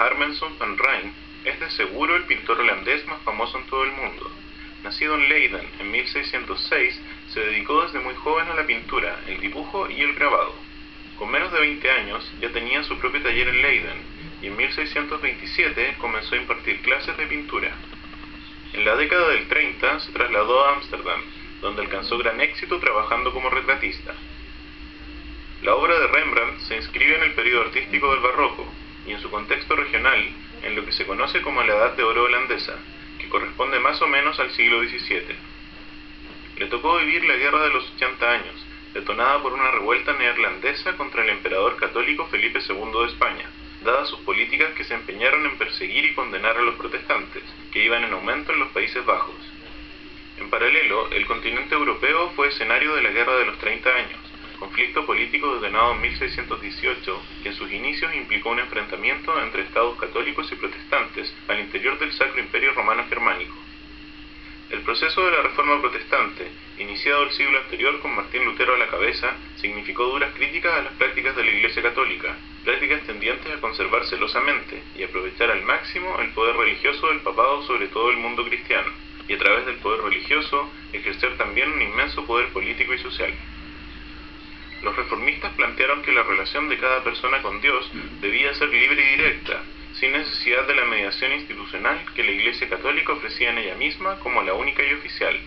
Harmenson van Rijn es de seguro el pintor holandés más famoso en todo el mundo. Nacido en Leiden en 1606, se dedicó desde muy joven a la pintura, el dibujo y el grabado. Con menos de 20 años ya tenía su propio taller en Leiden y en 1627 comenzó a impartir clases de pintura. En la década del 30 se trasladó a Ámsterdam, donde alcanzó gran éxito trabajando como retratista. La obra de Rembrandt se inscribe en el periodo artístico del barroco y en su contexto regional en lo que se conoce como la Edad de Oro holandesa, que corresponde más o menos al siglo XVII. Le tocó vivir la Guerra de los 80 años, detonada por una revuelta neerlandesa contra el emperador católico Felipe II de España, dadas sus políticas que se empeñaron en perseguir y condenar a los protestantes, que iban en aumento en los Países Bajos. En paralelo, el continente europeo fue escenario de la Guerra de los 30 años, conflicto político detonado en 1618, que en sus inicios implicó un enfrentamiento entre estados católicos y protestantes al interior del Sacro Imperio Romano Germánico. El proceso de la Reforma Protestante, iniciado el siglo anterior con Martín Lutero a la cabeza, significó duras críticas a las prácticas de la Iglesia Católica, prácticas tendientes a conservar celosamente y aprovechar al máximo el poder religioso del papado sobre todo el mundo cristiano, y a través del poder religioso ejercer también un inmenso poder político y social. Los reformistas plantearon que la relación de cada persona con Dios debía ser libre y directa, sin necesidad de la mediación institucional que la Iglesia Católica ofrecía en ella misma como la única y oficial.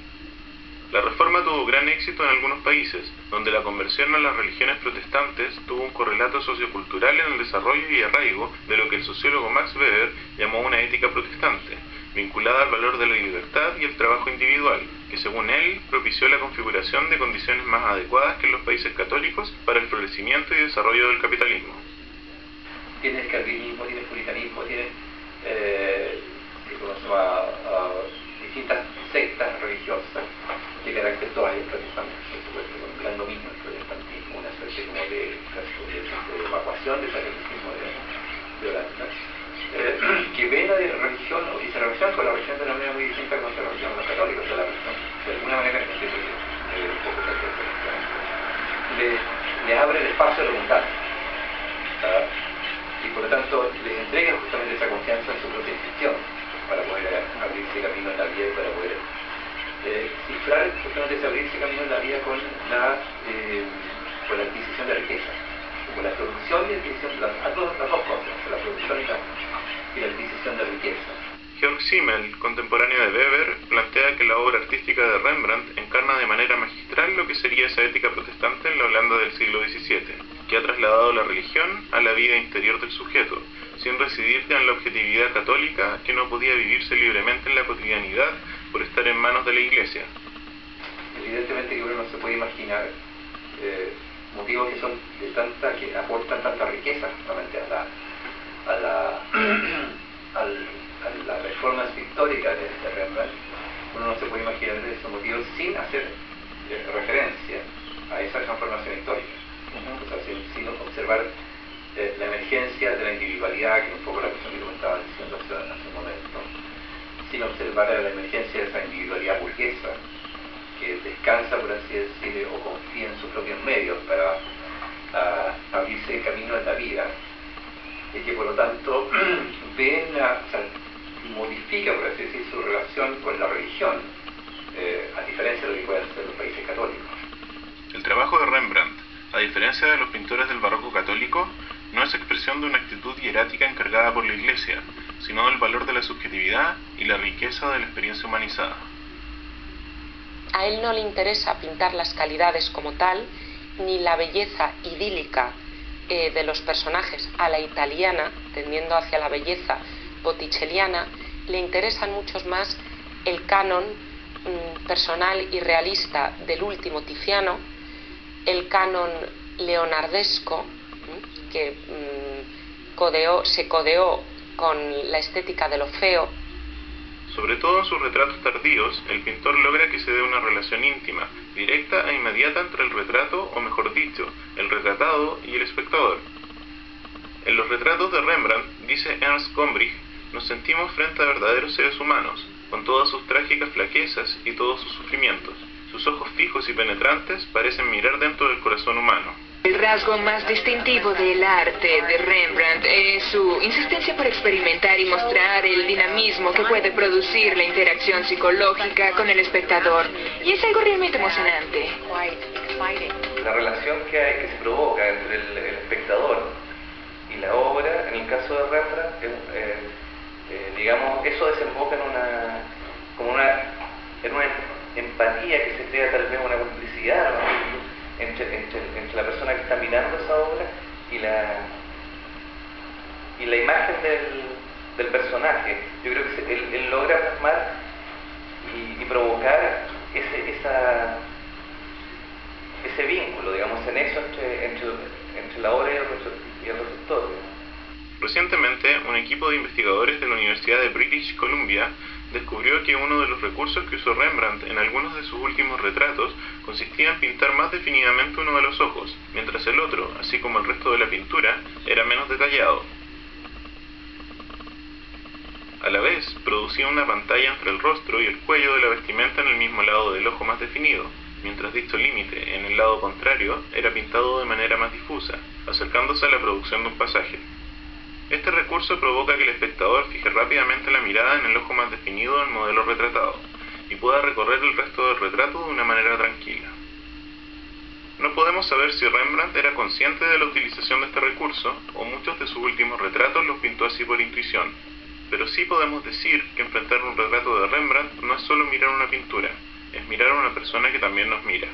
La Reforma tuvo gran éxito en algunos países, donde la conversión a las religiones protestantes tuvo un correlato sociocultural en el desarrollo y arraigo de lo que el sociólogo Max Weber llamó una ética protestante, vinculada al valor de la libertad y el trabajo individual, que según él propició la configuración de condiciones más adecuadas que en los países católicos para el florecimiento y desarrollo del capitalismo. Tienes calvinismo, tienes puritanismo, tienes distintas sectas religiosas de carácter todavía protestante, por supuesto, con un gran dominio del protestantismo, una especie como de evacuación del catolicismo de Holanda, que ve la religión y se relaciona con la religión de una manera muy distinta como se relaciona con los católicos, o la religión de alguna manera un poco les abre el espacio a la voluntad, y por lo tanto les entrega justamente esa confianza en su propia institución para poder abrirse camino en la vida y para poder cifrar justamente ese abrirse camino en la vida con la adquisición de riqueza, con la producción y adquisición, las dos cosas, la producción y la adquisición de riqueza. Georg Simmel, contemporáneo de Weber, plantea que la obra artística de Rembrandt encarna de manera magistral lo que sería esa ética protestante en la Holanda del siglo XVII, que ha trasladado la religión a la vida interior del sujeto, sin residir ya en la objetividad católica que no podía vivirse libremente en la cotidianidad por estar en manos de la Iglesia. Evidentemente que uno no se puede imaginar motivos que son que aportan tanta riqueza justamente a la performance histórica de Rembrandt. Uno no se puede imaginar esos motivos sin hacer referencia a esa transformación histórica, o sea, sin observar la emergencia de la individualidad, que es un poco la cuestión que comentaba diciendo hace un momento, sin observar la emergencia de esa individualidad burguesa que descansa, por así decir, o confía en sus propios medios para abrirse el camino en la vida, y que por lo tanto modifica, por así decir, su relación con la religión, a diferencia de lo que pueden ser los países católicos. El trabajo de Rembrandt, a diferencia de los pintores del barroco católico, no es expresión de una actitud hierática encargada por la Iglesia, sino del valor de la subjetividad y la riqueza de la experiencia humanizada. A él no le interesa pintar las calidades como tal, ni la belleza idílica de los personajes a la italiana, tendiendo hacia la belleza botticelliana. Le interesan muchos más el canon personal y realista del último Tiziano, el canon leonardesco, que se codeó con la estética de lo feo. Sobre todo en sus retratos tardíos, el pintor logra que se dé una relación íntima, directa e inmediata entre el retrato, o mejor dicho, el retratado y el espectador. En los retratos de Rembrandt, dice Ernst Gombrich, nos sentimos frente a verdaderos seres humanos, con todas sus trágicas flaquezas y todos sus sufrimientos. Sus ojos fijos y penetrantes parecen mirar dentro del corazón humano. El rasgo más distintivo del arte de Rembrandt es su insistencia por experimentar y mostrar el dinamismo que puede producir la interacción psicológica con el espectador. Y es algo realmente emocionante. La relación que se provoca entre el espectador y la obra, en el caso de Rembrandt, digamos, eso desemboca en una empatía que se crea, tal vez una complicidad, ¿no? entre la persona que está mirando esa obra y la imagen del personaje. Yo creo que él logra plasmar y provocar ese vínculo, digamos, en eso entre la obra y el receptor. Recientemente, un equipo de investigadores de la Universidad de British Columbia descubrió que uno de los recursos que usó Rembrandt en algunos de sus últimos retratos consistía en pintar más definidamente uno de los ojos, mientras el otro, así como el resto de la pintura, era menos detallado. A la vez, producía una pantalla entre el rostro y el cuello de la vestimenta en el mismo lado del ojo más definido, mientras dicho límite, en el lado contrario, era pintado de manera más difusa, acercándose a la producción de un pasaje. Este recurso provoca que el espectador fije rápidamente la mirada en el ojo más definido del modelo retratado y pueda recorrer el resto del retrato de una manera tranquila. No podemos saber si Rembrandt era consciente de la utilización de este recurso o muchos de sus últimos retratos los pintó así por intuición, pero sí podemos decir que enfrentar un retrato de Rembrandt no es solo mirar una pintura, es mirar a una persona que también nos mira.